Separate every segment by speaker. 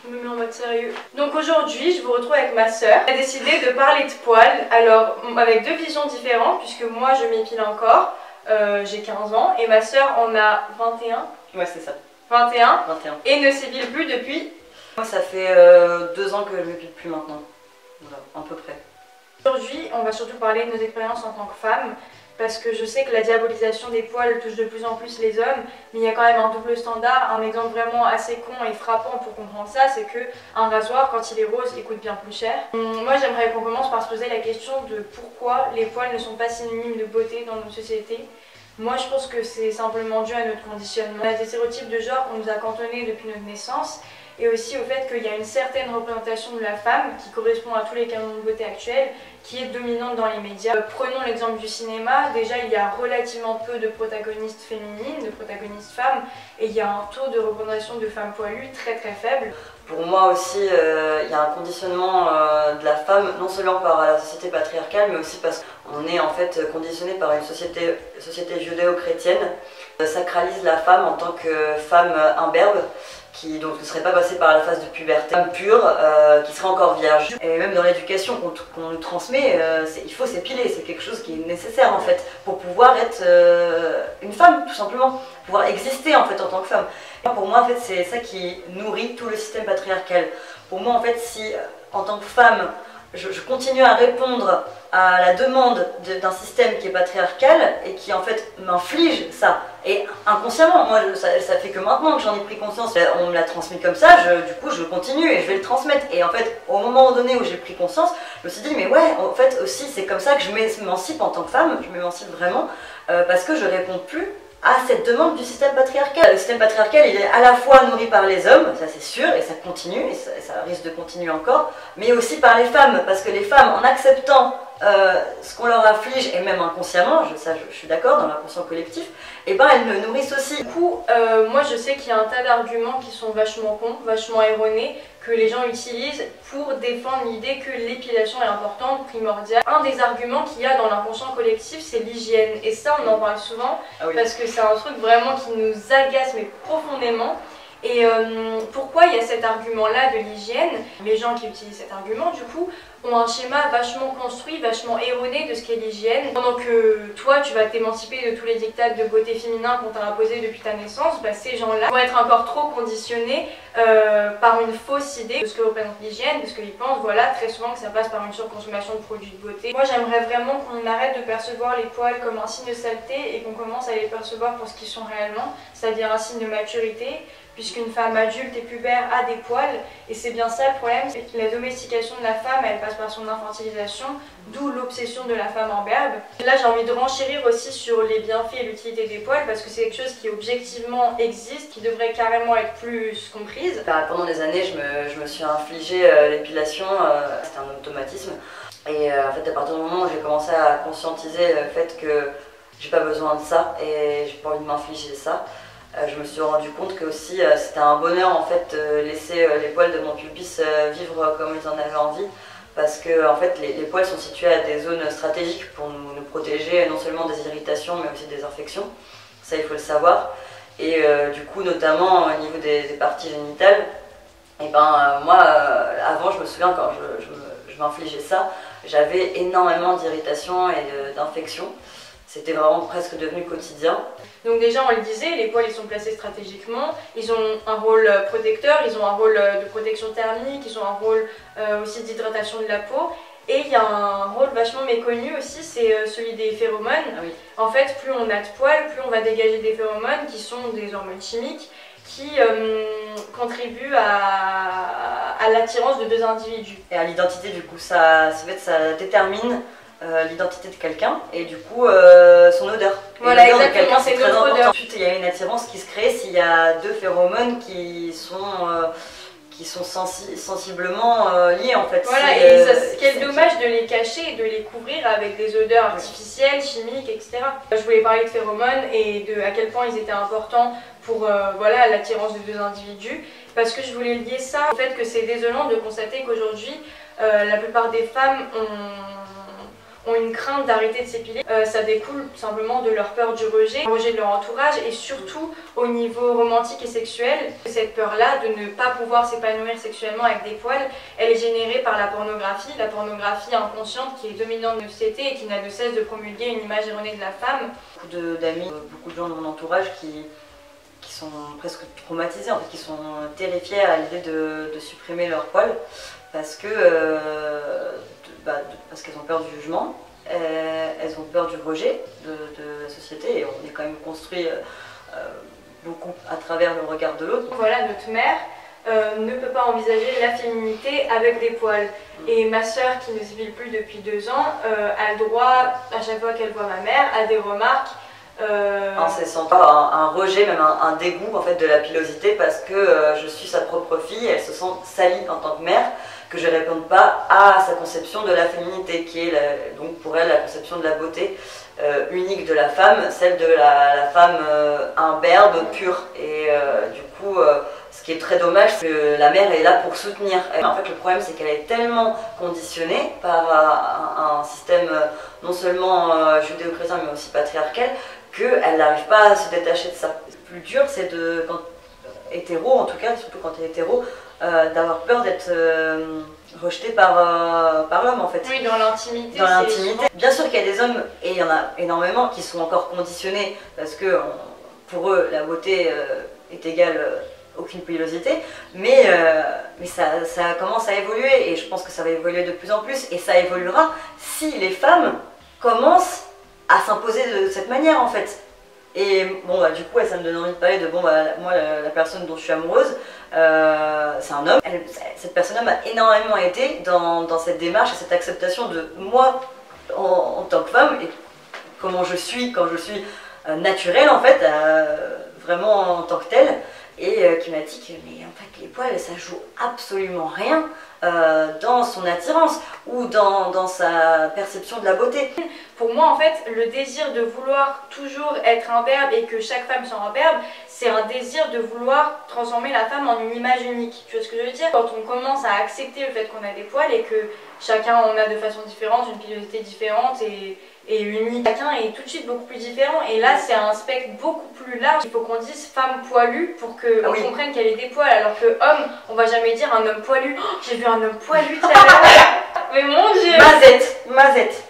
Speaker 1: Je me mets en mode sérieux. Donc aujourd'hui, je vous retrouve avec ma soeur. On a décidé de parler de poils, alors avec deux visions différentes, puisque moi je m'épile encore, j'ai 15 ans, et ma soeur en a 21.
Speaker 2: Ouais, c'est ça.
Speaker 1: 21.
Speaker 2: 21.
Speaker 1: Et ne s'épile plus depuis.
Speaker 2: Moi, ça fait 2 ans que je m'épile plus maintenant. Voilà, à peu près.
Speaker 1: Aujourd'hui, on va surtout parler de nos expériences en tant que femmes, parce que je sais que la diabolisation des poils touche de plus en plus les hommes, mais il y a quand même un double standard. Un exemple vraiment assez con et frappant pour comprendre ça, c'est que un rasoir, quand il est rose, il coûte bien plus cher. Moi, j'aimerais qu'on commence par se poser la question de pourquoi les poils ne sont pas synonymes de beauté dans notre société. Moi, je pense que c'est simplement dû à notre conditionnement. On a des stéréotypes de genre qu'on nous a cantonnés depuis notre naissance, et aussi au fait qu'il y a une certaine représentation de la femme qui correspond à tous les canons de beauté actuels, qui est dominante dans les médias. Prenons l'exemple du cinéma. Déjà, il y a relativement peu de protagonistes féminines, de protagonistes femmes, et il y a un taux de représentation de femmes poilues très faible.
Speaker 2: Pour moi aussi, il y a un conditionnement de la femme, non seulement par la société patriarcale, mais aussi parce qu'on est en fait conditionné par une société judéo-chrétienne. Sacralise la femme en tant que femme imberbe, qui donc ne serait pas passée par la phase de puberté, femme pure, qui serait encore vierge. Et même dans l'éducation qu'on nous transmet, il faut s'épiler, c'est quelque chose qui est nécessaire en fait, pour pouvoir être une femme tout simplement, pouvoir exister en fait en tant que femme. Pour moi en fait c'est ça qui nourrit tout le système patriarcal. Pour moi en fait si en tant que femme, je continue à répondre à la demande d'un système qui est patriarcal et qui en fait m'inflige ça. Et inconsciemment, moi ça fait que maintenant que j'en ai pris conscience, on me l'a transmis comme ça, du coup je continue et je vais le transmettre. Et en fait, au moment donné où j'ai pris conscience, je me suis dit mais ouais, en fait aussi c'est comme ça que je m'émancipe en tant que femme, je m'émancipe vraiment parce que je réponds plus à cette demande du système patriarcal. Le système patriarcal, il est à la fois nourri par les hommes, ça c'est sûr, et ça continue, et ça risque de continuer encore, mais aussi par les femmes, parce que les femmes, en acceptant ce qu'on leur afflige, et même inconsciemment, je suis d'accord, dans l'inconscient collectif, et ben elles le nourrissent aussi.
Speaker 1: Du coup, moi je sais qu'il y a un tas d'arguments qui sont vachement cons, vachement erronés, que les gens utilisent pour défendre l'idée que l'épilation est importante, primordiale. Un des arguments qu'il y a dans l'inconscient collectif, c'est l'hygiène, et ça on en parle souvent, parce que c'est un truc vraiment qui nous agace mais profondément. Et pourquoi il y a cet argument-là de l'hygiène? Les gens qui utilisent cet argument, du coup, ont un schéma vachement construit, vachement erroné de ce qu'est l'hygiène. Pendant que toi, tu vas t'émanciper de tous les dictats de beauté féminin qu'on t'a imposés depuis ta naissance, bah, ces gens-là vont être encore trop conditionnés par une fausse idée de ce que représente l'hygiène, de ce qu'ils pensent, voilà, très souvent que ça passe par une surconsommation de produits de beauté. Moi, j'aimerais vraiment qu'on arrête de percevoir les poils comme un signe de saleté et qu'on commence à les percevoir pour ce qu'ils sont réellement, c'est-à-dire un signe de maturité, puisqu'une femme adulte et pubère a des poils, et c'est bien ça le problème, c'est que la domestication de la femme, elle passe par son infantilisation, d'où l'obsession de la femme imberbe. Là, j'ai envie de renchérir aussi sur les bienfaits et l'utilité des poils, parce que c'est quelque chose qui objectivement existe, qui devrait carrément être plus comprise.
Speaker 2: Pendant des années, je me suis infligé l'épilation, c'était un automatisme, et en fait, à partir du moment où j'ai commencé à conscientiser le fait que j'ai pas besoin de ça, et j'ai pas envie de m'infliger ça, je me suis rendu compte que aussi c'était un bonheur en fait laisser les poils de mon pubis vivre comme ils en avaient envie, parce que en fait les poils sont situés à des zones stratégiques pour nous protéger non seulement des irritations mais aussi des infections, ça il faut le savoir, et du coup notamment au niveau des parties génitales, et moi avant je me souviens quand je m'infligeais ça, j'avais énormément d'irritations et d'infections. C'était vraiment presque devenu quotidien.
Speaker 1: Donc déjà on le disait, les poils ils sont placés stratégiquement, ils ont un rôle protecteur, ils ont un rôle de protection thermique, ils ont un rôle aussi d'hydratation de la peau. Et il y a un rôle vachement méconnu aussi, c'est celui des phéromones.
Speaker 2: Ah oui.
Speaker 1: En fait, plus on a de poils, plus on va dégager des phéromones qui sont des hormones chimiques qui contribuent à l'attirance de deux individus.
Speaker 2: Et à l'identité du coup, ça détermine l'identité de quelqu'un et du coup son odeur.
Speaker 1: Voilà,
Speaker 2: l'odeur
Speaker 1: exactement,
Speaker 2: de quelqu'un
Speaker 1: c'est
Speaker 2: c'est très
Speaker 1: notre
Speaker 2: important.
Speaker 1: odeur.
Speaker 2: Ensuite il y a une attirance qui se crée s'il y a deux phéromones qui sont sensiblement liés en fait.
Speaker 1: Voilà, et ce qui est dommage de les cacher et de les couvrir avec des odeurs artificielles, chimiques, etc. Je voulais parler de phéromones et de à quel point ils étaient importants pour voilà, l'attirance de deux individus, parce que je voulais lier ça au fait que c'est désolant de constater qu'aujourd'hui la plupart des femmes ont ont une crainte d'arrêter de s'épiler. Ça découle simplement de leur peur du rejet de leur entourage et surtout au niveau romantique et sexuel. Cette peur-là de ne pas pouvoir s'épanouir sexuellement avec des poils, elle est générée par la pornographie inconsciente qui est dominante de nos sociétés et qui n'a de cesse de promulguer une image erronée de la femme.
Speaker 2: Beaucoup d'amis, beaucoup de gens de mon entourage qui sont presque traumatisés, en fait, qui sont terrifiés à l'idée de supprimer leurs poils parce qu'elles ont peur du jugement, elles ont peur du rejet de la société et on est quand même construit beaucoup à travers le regard de l'autre.
Speaker 1: Voilà, notre mère ne peut pas envisager la féminité avec des poils. Et ma sœur, qui ne s'épile plus depuis 2 ans, a le droit, à chaque fois qu'elle voit ma mère, à des remarques.
Speaker 2: Incessant, un rejet, même un dégoût en fait, de la pilosité parce que je suis sa propre fille, elle se sent salie en tant que mère, que je ne réponde pas à sa conception de la féminité, qui est donc pour elle la conception de la beauté unique de la femme, celle de la femme imberbe, pure. Et du coup, ce qui est très dommage, c'est que la mère est là pour soutenir. En fait, le problème, c'est qu'elle est tellement conditionnée par un système non seulement judéo-chrétien, mais aussi patriarcal, qu'elle n'arrive pas à se détacher de ça. Le plus dur, c'est quand hétéro, en tout cas, surtout quand tu es hétéro, d'avoir peur d'être rejeté par l'homme en fait.
Speaker 1: Oui, dans l'intimité.
Speaker 2: Dans l'intimité. Bien sûr qu'il y a des hommes, et il y en a énormément, qui sont encore conditionnés parce que pour eux, la beauté est égale aucune pilosité, mais ça commence à évoluer et je pense que ça va évoluer de plus en plus et ça évoluera si les femmes commencent à s'imposer de cette manière en fait. Et bon bah du coup ça me donne envie de parler de moi la personne dont je suis amoureuse, c'est un homme. Cette personne m'a énormément aidé dans cette démarche et cette acceptation de moi en tant que femme et comment je suis quand je suis naturelle en fait, vraiment en tant que telle. Et qui m'a dit que mais en fait les poils ça joue absolument rien dans son attirance ou dans sa perception de la beauté.
Speaker 1: Pour moi en fait le désir de vouloir toujours être imberbe et que chaque femme soit imberbe, c'est un désir de vouloir transformer la femme en une image unique. Tu vois ce que je veux dire? Quand on commence à accepter le fait qu'on a des poils et que chacun en a de façon différente, une pilosité différente et unique, chacun est tout de suite beaucoup plus différent et là c'est un spectre beaucoup plus large. Il faut qu'on dise femme poilue pour qu'on comprenne qu'elle est des poils, alors que homme, on va jamais dire un homme poilu. Oh, j'ai vu un homme poilu tout à l'heure. Mais mon dieu.
Speaker 2: Mazette.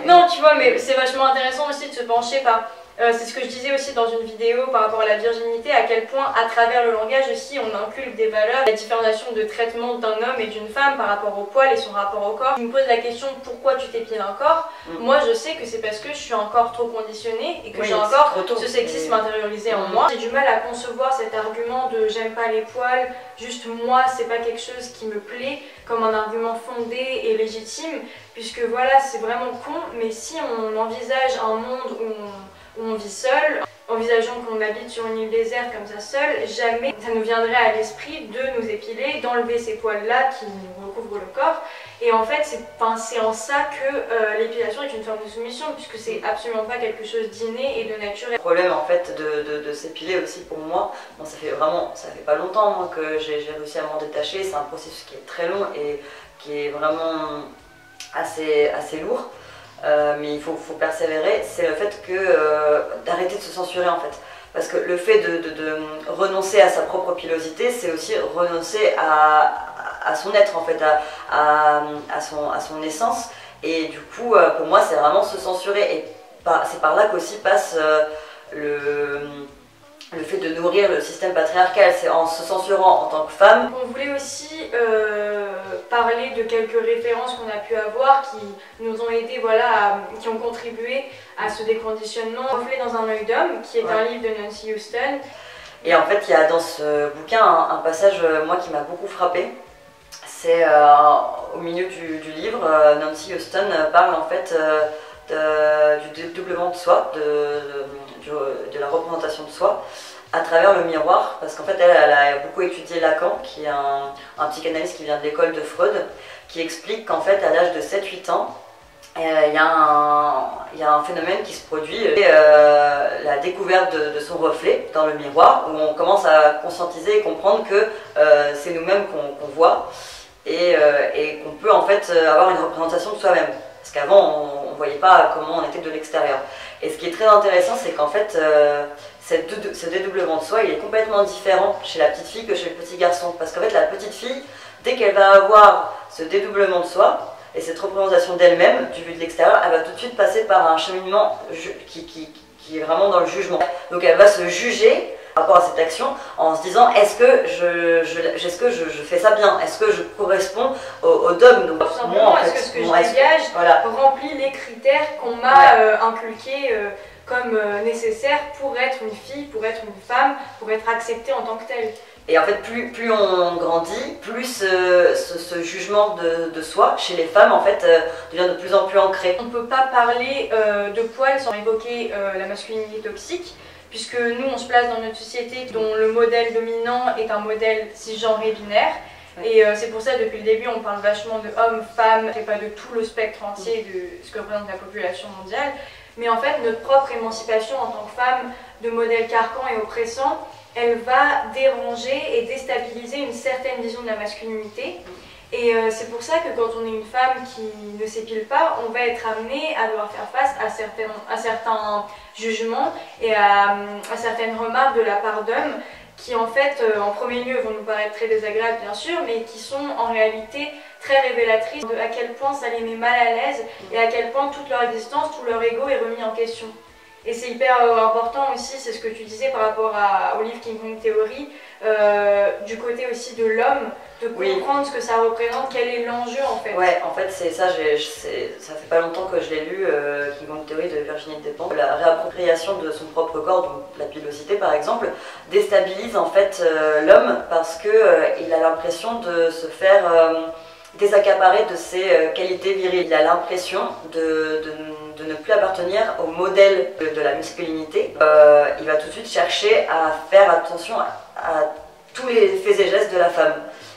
Speaker 1: Non tu vois, mais c'est vachement intéressant aussi de se pencher par... c'est ce que je disais aussi dans une vidéo par rapport à la virginité, à quel point à travers le langage aussi on inculque des valeurs, la différenciation de traitement d'un homme et d'une femme par rapport au poil et son rapport au corps. Je me pose la question pourquoi tu t'épiles encore. Moi je sais que c'est parce que je suis encore trop conditionnée et que j'ai encore ce sexisme intériorisé en moi. J'ai du mal à concevoir cet argument de j'aime pas les poils, juste moi c'est pas quelque chose qui me plaît, comme un argument fondé et légitime, puisque voilà c'est vraiment con, mais si on envisage un monde où on vit seul, envisageons qu'on habite sur une île déserte comme ça seul, jamais ça nous viendrait à l'esprit de nous épiler, d'enlever ces poils-là qui nous recouvrent le corps. Et en fait, c'est en ça que l'épilation est une forme de soumission, puisque c'est absolument pas quelque chose d'inné et de naturel.
Speaker 2: Le problème en fait de s'épiler aussi pour moi, bon, ça fait pas longtemps moi, que j'ai réussi à m'en détacher, c'est un processus qui est très long et qui est vraiment assez lourd. Mais il faut persévérer, c'est le fait d'arrêter de se censurer en fait. Parce que le fait de renoncer à sa propre pilosité, c'est aussi renoncer à son être en fait, à son essence. Et du coup, pour moi, c'est vraiment se censurer. Et c'est par là qu'aussi passe le fait de nourrir le système patriarcal, c'est en se censurant en tant que femme.
Speaker 1: On voulait aussi parler de quelques références qu'on a pu avoir qui nous ont aidé, voilà, qui ont contribué à ce déconditionnement. Reflet dans un œil d'homme, qui est un livre de Nancy Houston.
Speaker 2: Et en fait, il y a dans ce bouquin un passage moi qui m'a beaucoup frappée. C'est au milieu du livre, Nancy Houston parle en fait du dédoublement de soi, de la représentation de soi à travers le miroir, parce qu'en fait elle a beaucoup étudié Lacan, qui est un psychanalyste qui vient de l'école de Freud, qui explique qu'en fait à l'âge de 7-8 ans, il y a un phénomène qui se produit, la découverte de son reflet dans le miroir, où on commence à conscientiser et comprendre que c'est nous-mêmes qu'on voit et qu'on peut en fait avoir une représentation de soi-même. Parce qu'avant, on voyait pas comment on était de l'extérieur. Et ce qui est très intéressant, c'est qu'en fait, ce dédoublement de soi, il est complètement différent chez la petite fille que chez le petit garçon. Parce qu'en fait, la petite fille, dès qu'elle va avoir ce dédoublement de soi, et cette représentation d'elle-même, du vu de l'extérieur, elle va tout de suite passer par un cheminement qui est vraiment dans le jugement. Donc elle va se juger par rapport à cette action en se disant est-ce que je fais ça bien, est-ce que je corresponds au dogme. Donc,
Speaker 1: tout simplement, est-ce que ce que je dégage remplit les critères qu'on m'a inculqués comme nécessaires pour être une fille, pour être une femme, pour être acceptée en tant que telle.
Speaker 2: Et en fait, plus on grandit, plus ce jugement de soi chez les femmes en fait devient de plus en plus ancré.
Speaker 1: On ne peut pas parler de poils sans évoquer la masculinité toxique, puisque nous on se place dans notre société dont le modèle dominant est un modèle cisgenré binaire. Et c'est pour ça depuis le début on parle vachement de hommes, femmes, et pas de tout le spectre entier de ce que représente la population mondiale. Mais en fait notre propre émancipation en tant que femme de modèle carcan et oppressant, elle va déranger et déstabiliser une certaine vision de la masculinité. Et c'est pour ça que quand on est une femme qui ne s'épile pas, on va être amené à devoir faire face à certains jugements et à certaines remarques de la part d'hommes qui en fait, en premier lieu, vont nous paraître très désagréables bien sûr, mais qui sont en réalité très révélatrices de à quel point ça les met mal à l'aise et à quel point toute leur existence, tout leur ego est remis en question. Et c'est hyper important aussi, c'est ce que tu disais par rapport au livre King Kong Theory, du côté aussi de l'homme, de comprendre ce que ça représente, quel est l'enjeu en fait.
Speaker 2: Ouais, en fait c'est ça, ça fait pas longtemps que je l'ai lu, King Kong Theory de Virginie Despentes. La réappropriation de son propre corps, donc la pilosité par exemple, déstabilise en fait l'homme parce qu'il a l'impression de se faire désaccaparer de ses qualités viriles. Il a l'impression de ne plus appartenir au modèle de la masculinité. Il va tout de suite chercher à faire attention à tous les faits et gestes de la femme.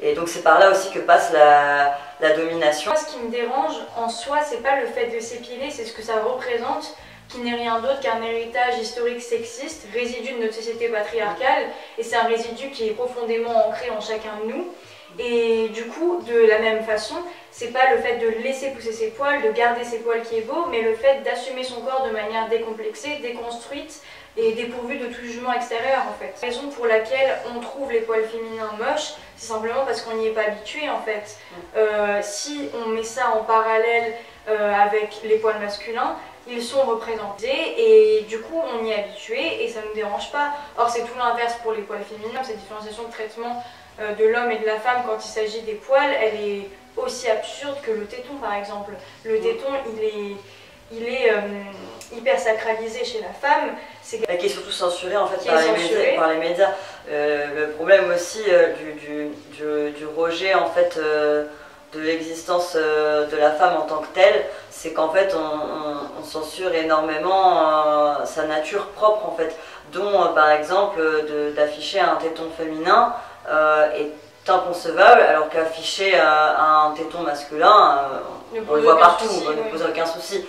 Speaker 2: Et donc c'est par là aussi que passe la domination.
Speaker 1: Moi, ce qui me dérange en soi, c'est pas le fait de s'épiler, c'est ce que ça représente, qui n'est rien d'autre qu'un héritage historique sexiste, résidu de notre société patriarcale, et c'est un résidu qui est profondément ancré en chacun de nous. Et du coup, de la même façon, c'est pas le fait de laisser pousser ses poils, de garder ses poils qui est beau, mais le fait d'assumer son corps de manière décomplexée, déconstruite et dépourvue de tout jugement extérieur en fait. La raison pour laquelle on trouve les poils féminins moches, c'est simplement parce qu'on n'y est pas habitué en fait. Si on met ça en parallèle avec les poils masculins, ils sont représentés et du coup on y est habitué et ça ne nous dérange pas. Or c'est tout l'inverse pour les poils féminins, cette différenciation de traitement de l'homme et de la femme quand il s'agit des poils, elle est aussi absurde que le téton par exemple. Le téton il est hyper sacralisé chez la femme. Qui
Speaker 2: est surtout censuré en fait par les médias. Le problème aussi du rejet en fait de l'existence de la femme en tant que telle, c'est qu'en fait on censure énormément sa nature propre en fait, dont par exemple d'afficher un téton féminin est inconcevable, alors qu'afficher un téton masculin, on le voit partout, on ne pose aucun souci.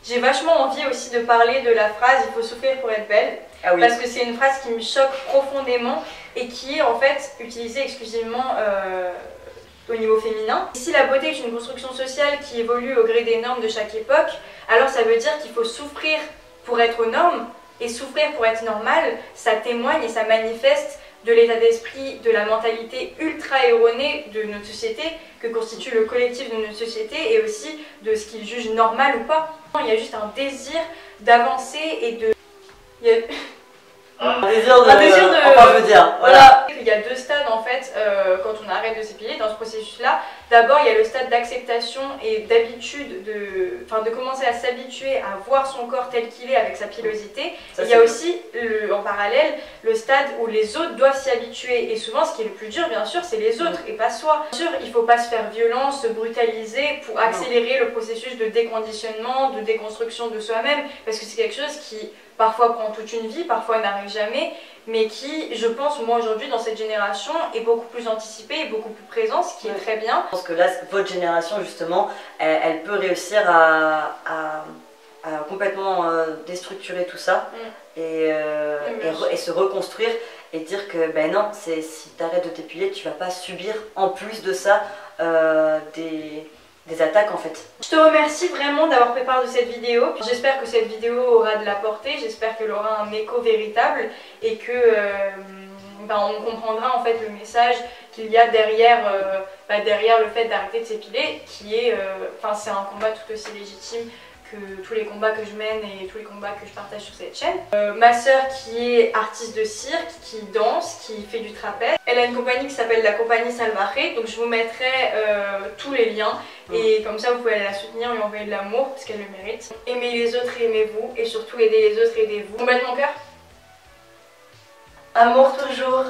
Speaker 1: J'ai vachement envie aussi de parler de la phrase « il faut souffrir pour être belle », parce que c'est une phrase qui me choque profondément et qui est en fait utilisée exclusivement au niveau féminin. Si la beauté est une construction sociale qui évolue au gré des normes de chaque époque, alors ça veut dire qu'il faut souffrir pour être aux normes, et souffrir pour être normal, ça témoigne et ça manifeste de l'état d'esprit, de la mentalité ultra erronée de notre société, que constitue le collectif de notre société, et aussi de ce qu'il juge normal ou pas. Il y a juste un désir d'avancer et de...
Speaker 2: Un désir de... Enfin, je veux dire,
Speaker 1: voilà. Il y a deux stades en fait quand on arrête de s'épiler dans ce processus-là. D'abord, il y a le stade d'acceptation et d'habitude, de commencer à s'habituer à voir son corps tel qu'il est avec sa pilosité. Il y a aussi, en parallèle, le stade où les autres doivent s'y habituer. Et souvent, ce qui est le plus dur, bien sûr, c'est les autres et pas soi. Bien sûr, il ne faut pas se faire violence, se brutaliser pour accélérer le processus de déconditionnement, de déconstruction de soi-même, parce que c'est quelque chose qui parfois prend toute une vie, parfois n'arrive jamais, mais qui, je pense, moi aujourd'hui, dans cette génération, est beaucoup plus anticipé et beaucoup plus présent, ce qui est très bien.
Speaker 2: Je pense que là, votre génération, justement, elle peut réussir à complètement déstructurer tout ça et se reconstruire et dire que, ben non, si tu arrêtes de t'épiler, tu vas pas subir, en plus de ça, des attaques en fait.
Speaker 1: Je te remercie vraiment d'avoir fait part de cette vidéo. J'espère que cette vidéo aura de la portée, j'espère qu'elle aura un écho véritable et que on comprendra en fait le message qu'il y a derrière, derrière le fait d'arrêter de s'épiler, qui est, c'est un combat tout aussi légitime que tous les combats que je mène et tous les combats que je partage sur cette chaîne. Ma sœur qui est artiste de cirque, qui danse, qui fait du trapèze, elle a une compagnie qui s'appelle la compagnie Salvaje, donc je vous mettrai tous les liens et comme ça vous pouvez aller la soutenir, lui envoyer de l'amour parce qu'elle le mérite. Aimez les autres et aimez-vous et surtout aidez les autres et aidez-vous. Combat de mon cœur.
Speaker 2: Amour toujours.